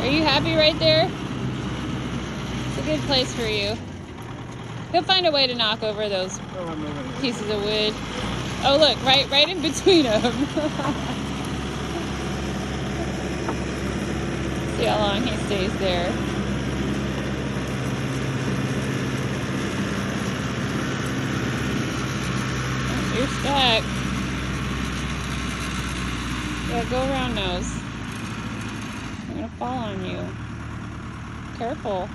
Are you happy right there? It's a good place for you. He'll find a way to knock over those pieces of wood. Oh look, right in between them. See how long he stays there. Oh, you're stuck. Yeah, go around those. I'm gonna fall on you. Careful.